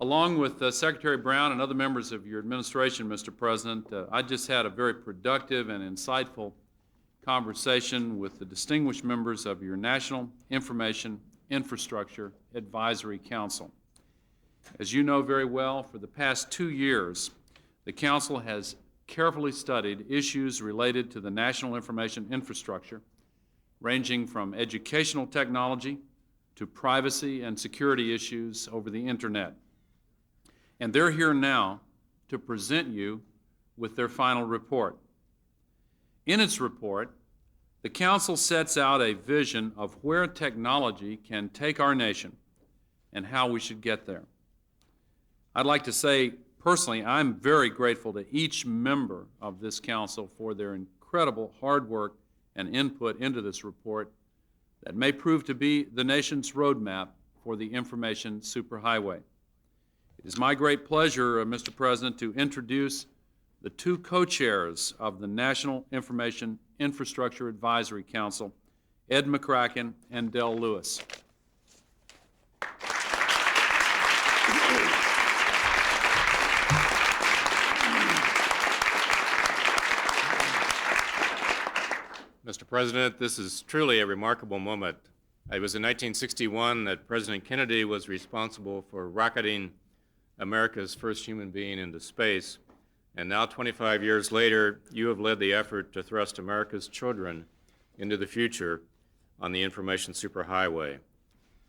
Along with Secretary Brown and other members of your administration, Mr. President, I just had a very productive and insightful conversation with the distinguished members of your National Information Infrastructure Advisory Council. As you know very well, for the past 2 years, the Council has carefully studied issues related to the national information infrastructure, ranging from educational technology to privacy and security issues over the Internet. And they're here now to present you with their final report. In its report, the Council sets out a vision of where technology can take our nation and how we should get there. I'd like to say, personally, I'm very grateful to each member of this Council for their incredible hard work and input into this report that may prove to be the nation's roadmap for the information superhighway. It is my great pleasure, Mr. President, to introduce the two co-chairs of the National Information Infrastructure Advisory Council, Ed Mccracken and Dell Lewis. Mr. President, this is truly a remarkable moment. It was in 1961 that President Kennedy was responsible for rocketing America's first human being into space. And now, 25 years later, you have led the effort to thrust America's children into the future on the information superhighway.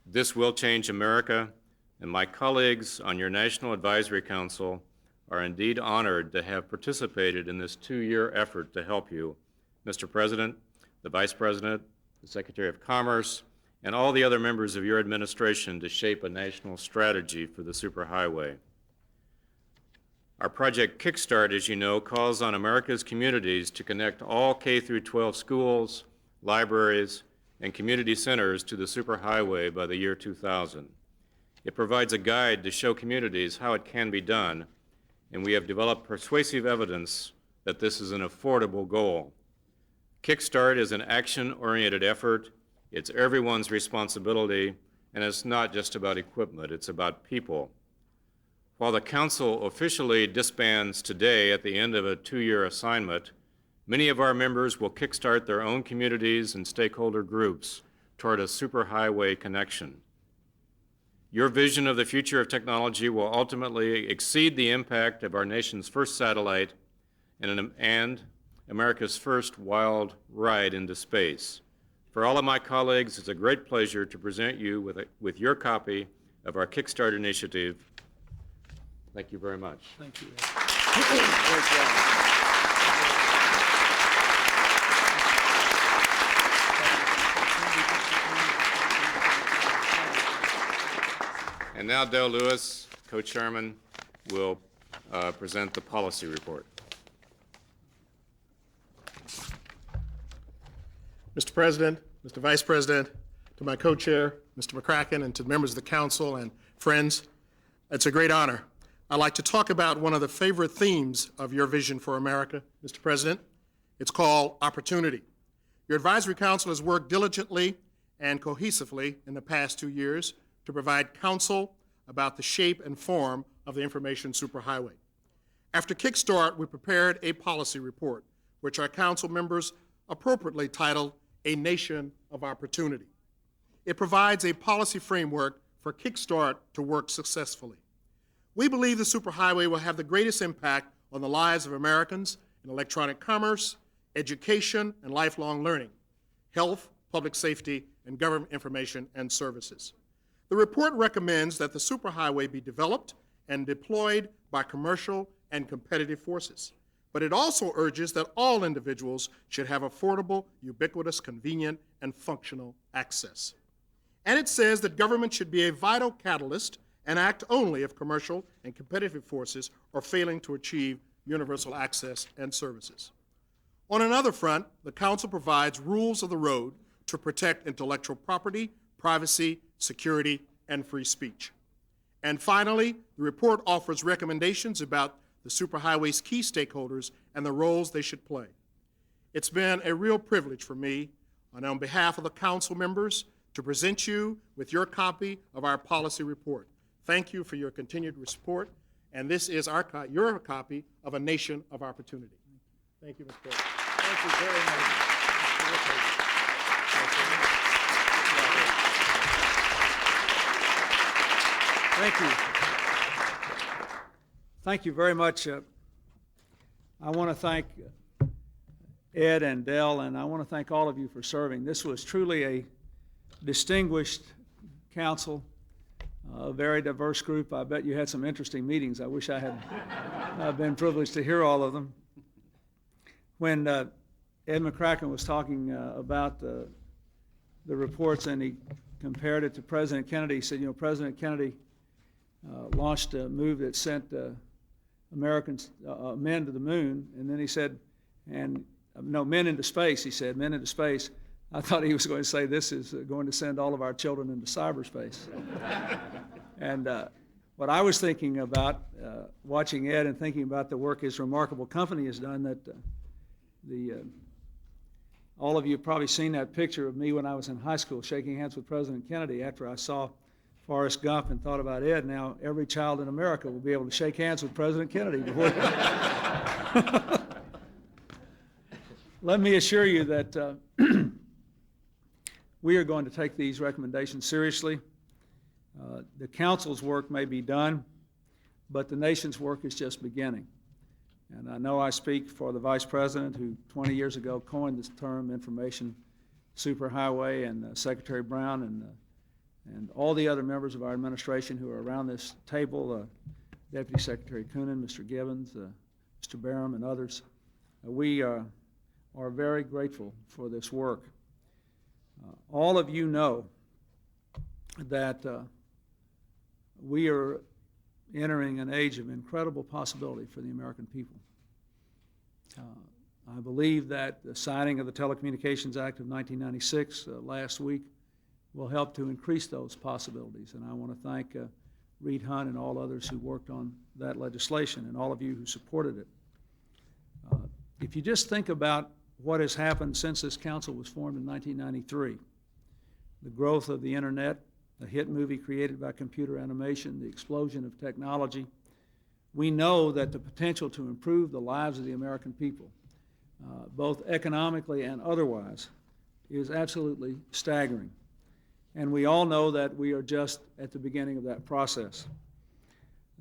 This will change America, and my colleagues on your National Advisory Council are indeed honored to have participated in this 2-year effort to help you, Mr. President, the Vice President, the Secretary of Commerce, and all the other members of your administration to shape a national strategy for the superhighway. Our Project Kickstart, as you know, calls on America's communities to connect all K-12 schools, libraries, and community centers to the superhighway by the year 2000. It provides a guide to show communities how it can be done, and we have developed persuasive evidence that this is an affordable goal. Kickstart is an action-oriented effort. It's everyone's responsibility, and it's not just about equipment, it's about people. While the Council officially disbands today at the end of a 2-year assignment, many of our members will kickstart their own communities and stakeholder groups toward a superhighway connection. Your vision of the future of technology will ultimately exceed the impact of our nation's first satellite and America's first wild ride into space. For all of my colleagues, it's a great pleasure to present you with your copy of our Kickstart initiative. Thank you very much. Thank you. And now Dell Lewis, co-chairman, will present the policy report. Mr. President, Mr. Vice President, to my co-chair, Mr. Mccracken, and to members of the Council and friends, it's a great honor. I'd like to talk about one of the favorite themes of your vision for America, Mr. President. It's called opportunity. Your Advisory Council has worked diligently and cohesively in the past 2 years to provide counsel about the shape and form of the information superhighway. After Kickstart, we prepared a policy report, which our Council members appropriately titled A Nation of Opportunity. It provides a policy framework for Kickstart to work successfully. We believe the superhighway will have the greatest impact on the lives of Americans in electronic commerce, education and lifelong learning, health, public safety, and government information and services. The report recommends that the superhighway be developed and deployed by commercial and competitive forces. But it also urges that all individuals should have affordable, ubiquitous, convenient, and functional access. And it says that government should be a vital catalyst and act only if commercial and competitive forces are failing to achieve universal access and services. On another front, the Council provides rules of the road to protect intellectual property, privacy, security, and free speech. And finally, the report offers recommendations about the superhighway's key stakeholders and the roles they should play. It's been a real privilege for me, and on behalf of the Council members, to present you with your copy of our policy report. Thank you for your continued support, and this is your copy of A Nation of Opportunity. Thank you, Mr. President. Thank you very much. Thank you. Thank you very much. I want to thank Ed and Dell, and I want to thank all of you for serving. This was truly a distinguished council, a very diverse group. I bet you had some interesting meetings. I wish I had been privileged to hear all of them. When Ed Mccracken was talking about the reports and he compared it to President Kennedy, he said, you know, President Kennedy launched a move that sent Americans, men to the moon, and then he said, men into space, he said, men into space. I thought he was going to say this is going to send all of our children into cyberspace. And what I was thinking about, watching Ed and thinking about the work his remarkable company has done, that all of you have probably seen that picture of me when I was in high school shaking hands with President Kennedy after I saw Forrest Gump and thought about Ed. Now every child in America will be able to shake hands with President Kennedy. Let me assure you that we are going to take these recommendations seriously. The council's work may be done, but the nation's work is just beginning. And I know I speak for the Vice President, who 20 years ago coined this term information superhighway, and Secretary Brown and all the other members of our administration who are around this table, Deputy Secretary Coonan, Mr. Gibbons, Mr. Barham, and others. We are very grateful for this work. All of you know that we are entering an age of incredible possibility for the American people. I believe that the signing of the Telecommunications Act of 1996 last week will help to increase those possibilities. And I want to thank Reed Hunt and all others who worked on that legislation, and all of you who supported it. If you just think about what has happened since this council was formed in 1993, the growth of the internet, a hit movie created by computer animation, the explosion of technology, we know that the potential to improve the lives of the American people, both economically and otherwise, is absolutely staggering. And we all know that we are just at the beginning of that process.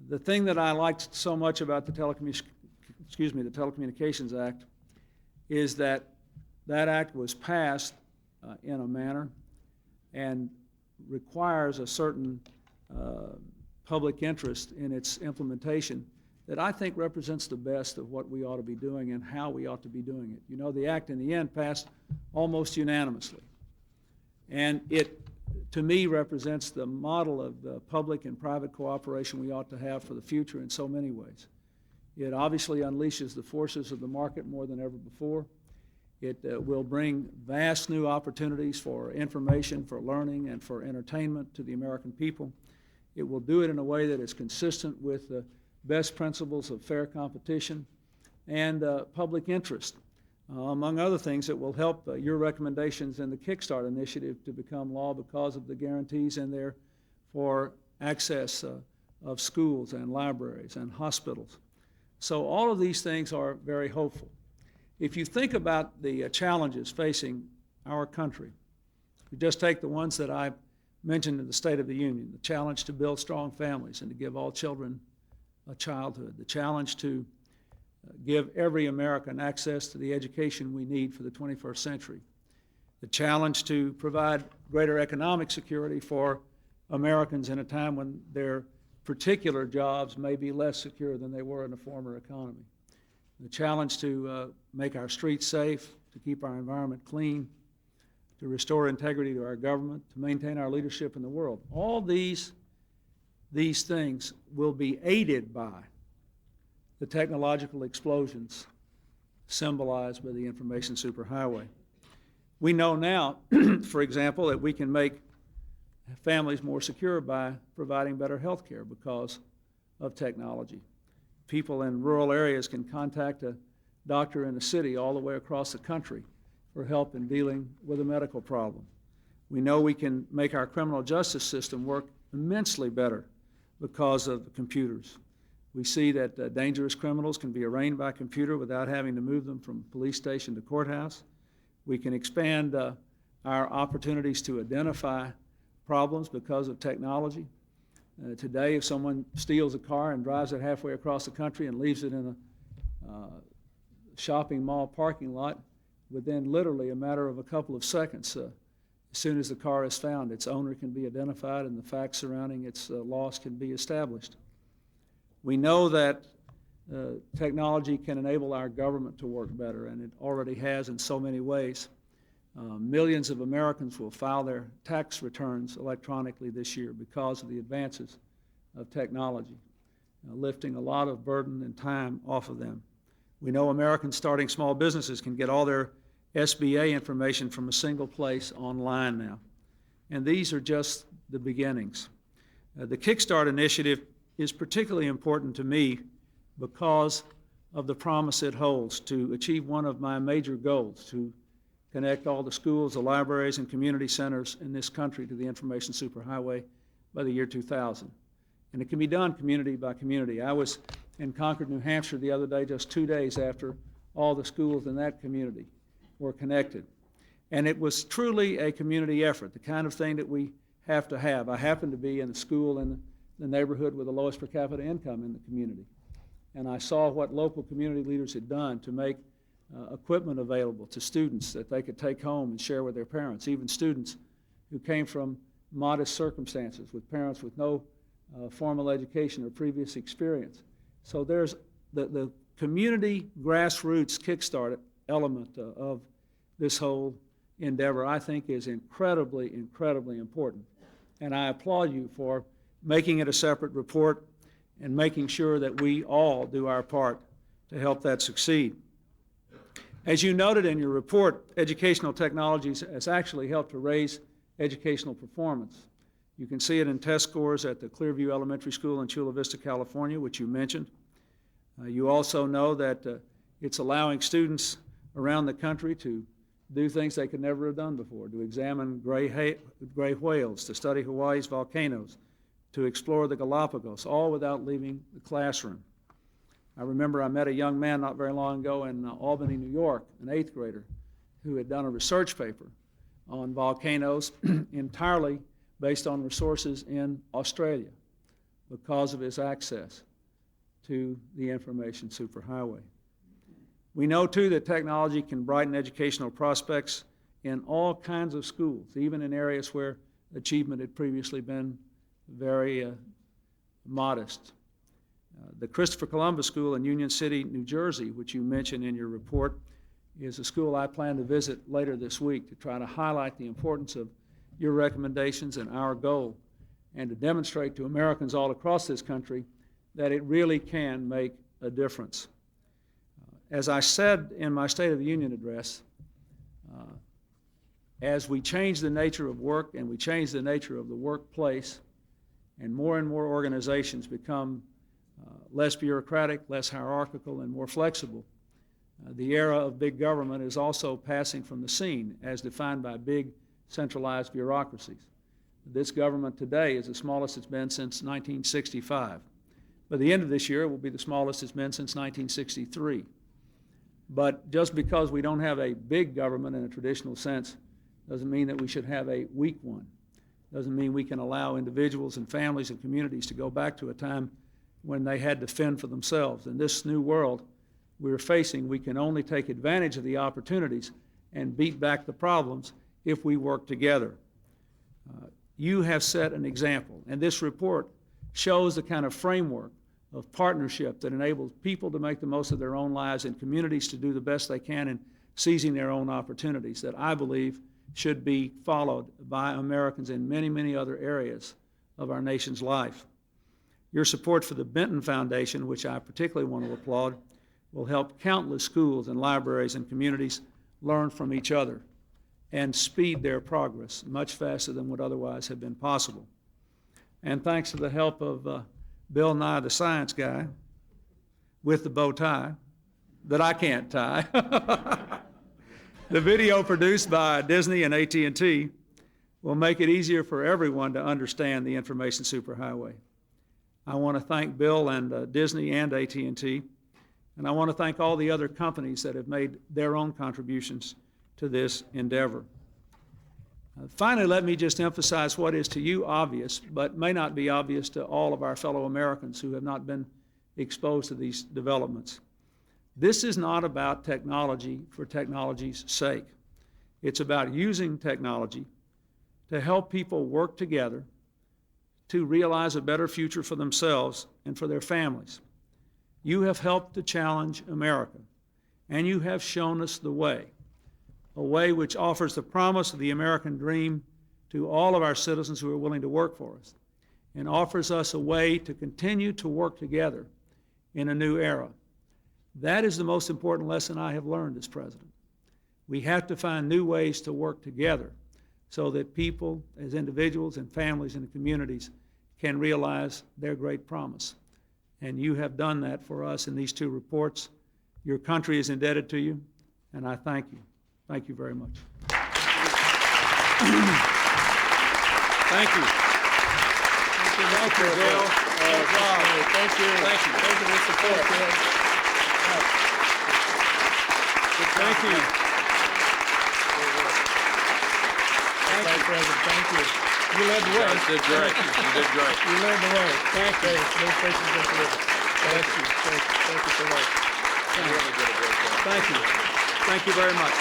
The thing that I liked so much about the Telecommunications Act is that that act was passed in a manner and requires a certain public interest in its implementation that I think represents the best of what we ought to be doing and how we ought to be doing it. You know, the act in the end passed almost unanimously. And it, to me, represents the model of the public and private cooperation we ought to have for the future in so many ways. It obviously unleashes the forces of the market more than ever before. It will bring vast new opportunities for information, for learning, and for entertainment to the American people. It will do it in a way that is consistent with the best principles of fair competition and public interest. Among other things, it will help your recommendations in the Kickstart initiative to become law because of the guarantees in there for access of schools and libraries and hospitals. So all of these things are very hopeful. If you think about the challenges facing our country, you just take the ones that I mentioned in the State of the Union, the challenge to build strong families and to give all children a childhood, the challenge to give every American access to the education we need for the 21st century, the challenge to provide greater economic security for Americans in a time when their particular jobs may be less secure than they were in a former economy, the challenge to make our streets safe, to keep our environment clean, to restore integrity to our government, to maintain our leadership in the world. All these things will be aided by the technological explosions symbolized by the information superhighway. We know now, for example, that we can make families more secure by providing better health care because of technology. People in rural areas can contact a doctor in a city all the way across the country for help in dealing with a medical problem. We know we can make our criminal justice system work immensely better because of the computers. We see that dangerous criminals can be arraigned by computer without having to move them from police station to courthouse. We can expand our opportunities to identify problems because of technology. Today, if someone steals a car and drives it halfway across the country and leaves it in a shopping mall parking lot, within literally a matter of a couple of seconds, as soon as the car is found, its owner can be identified and the facts surrounding its loss can be established. We know that technology can enable our government to work better, and it already has in so many ways. Millions of Americans will file their tax returns electronically this year because of the advances of technology, lifting a lot of burden and time off of them. We know Americans starting small businesses can get all their SBA information from a single place online now. And these are just the beginnings. The Kickstart initiative is particularly important to me because of the promise it holds to achieve one of my major goals, to connect all the schools, the libraries, and community centers in this country to the information superhighway by the year 2000. And it can be done community by community. I was in Concord, New Hampshire the other day, just 2 days after all the schools in that community were connected. And it was truly a community effort, the kind of thing that we have to have. I happened to be in the school in the neighborhood with the lowest per capita income in the community. And I saw what local community leaders had done to make equipment available to students that they could take home and share with their parents, even students who came from modest circumstances with parents with no formal education or previous experience. So there's the community grassroots kickstart element of this whole endeavor, I think, is incredibly, incredibly important. And I applaud you for making it a separate report and making sure that we all do our part to help that succeed. As you noted in your report, educational technologies has actually helped to raise educational performance. You can see it in test scores at the Clearview Elementary School in Chula Vista, California, which you mentioned. You also know that it's allowing students around the country to do things they could never have done before, to examine gray whales, to study Hawaii's volcanoes, to explore the Galapagos, all without leaving the classroom. I remember I met a young man not very long ago in Albany, New York, an 8th grader, who had done a research paper on volcanoes entirely based on resources in Australia because of his access to the information superhighway. We know, too, that technology can brighten educational prospects in all kinds of schools, even in areas where achievement had previously been very modest. The Christopher Columbus School in Union City, New Jersey, which you mentioned in your report, is a school I plan to visit later this week to try to highlight the importance of your recommendations and our goal, and to demonstrate to Americans all across this country that it really can make a difference. As I said in my State of the Union address, as we change the nature of work and we change the nature of the workplace, and more organizations become less bureaucratic, less hierarchical, and more flexible, the era of big government is also passing from the scene as defined by big centralized bureaucracies. This government today is the smallest it's been since 1965. By the end of this year, it will be the smallest it's been since 1963. But just because we don't have a big government in a traditional sense doesn't mean that we should have a weak one. Doesn't mean we can allow individuals and families and communities to go back to a time when they had to fend for themselves. In this new world we're facing, we can only take advantage of the opportunities and beat back the problems if we work together. You have set an example, and this report shows the kind of framework of partnership that enables people to make the most of their own lives and communities to do the best they can in seizing their own opportunities that I believe should be followed by Americans in many, many other areas of our nation's life. Your support for the Benton Foundation, which I particularly want to applaud, will help countless schools and libraries and communities learn from each other and speed their progress much faster than would otherwise have been possible. And thanks to the help of Bill Nye, the science guy, with the bow tie that I can't tie, the video produced by Disney and AT&T will make it easier for everyone to understand the information superhighway. I want to thank Bill and Disney and AT&T, and I want to thank all the other companies that have made their own contributions to this endeavor. Finally, let me just emphasize what is to you obvious, but may not be obvious to all of our fellow Americans who have not been exposed to these developments. This is not about technology for technology's sake. It's about using technology to help people work together to realize a better future for themselves and for their families. You have helped to challenge America, and you have shown us the way, a way which offers the promise of the American dream to all of our citizens who are willing to work for us, and offers us a way to continue to work together in a new era. That is the most important lesson I have learned as president. We have to find new ways to work together so that people, as individuals and families and communities, can realize their great promise. And you have done that for us in these two reports. Your country is indebted to you, and I thank you. Thank you very much. Thank you. Thank you, Dell. Thank you. Thank you. Thank you for the support. Thank you. Vice President, thank you. You led the way. You did great. You did great. You led the way. Thank you. Administration's been terrific. Thank you. Thank you so much. You really did a great job. Thank you. Thank you very much.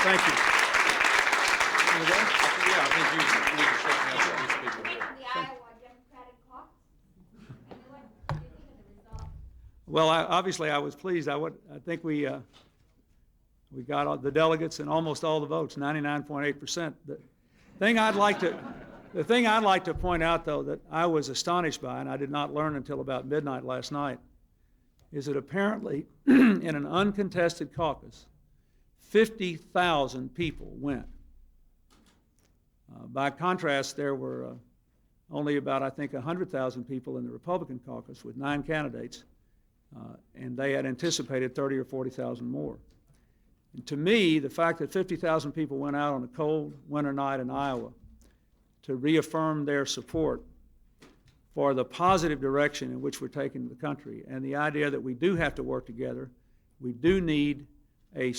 Thank you. Yeah, I think you need to shorten up these people here. The Iowa Democratic Caucus. And what do you think of the result? Well, obviously, I was pleased. I think we got all the delegates and almost all the votes, 99.8%. The thing I'd like to point out, though, that I was astonished by, and I did not learn until about midnight last night, is that apparently in an uncontested caucus, 50,000 people went. By contrast, there were only about, I think, 100,000 people in the Republican caucus with 9 candidates, and they had anticipated 30 or 40,000 more. And to me, the fact that 50,000 people went out on a cold winter night in Iowa to reaffirm their support for the positive direction in which we're taking the country, and the idea that we do have to work together, we do need a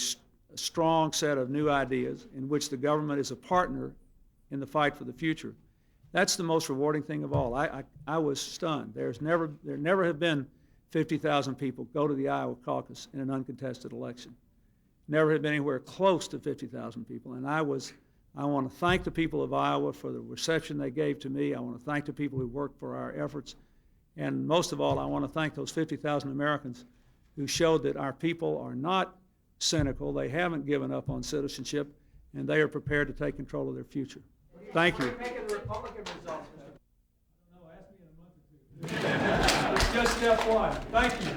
strong set of new ideas in which the government is a partner in the fight for the future. That's the most rewarding thing of all. I was stunned. There never have been 50,000 people go to the Iowa caucus in an uncontested election. Never had been anywhere close to 50,000 people. And I want to thank the people of Iowa for the reception they gave to me. I want to thank the people who worked for our efforts. And most of all, I want to thank those 50,000 Americans who showed that our people are not cynical. They haven't given up on citizenship, and they are prepared to take control of their future. Thank you. It's just step one. Thank you.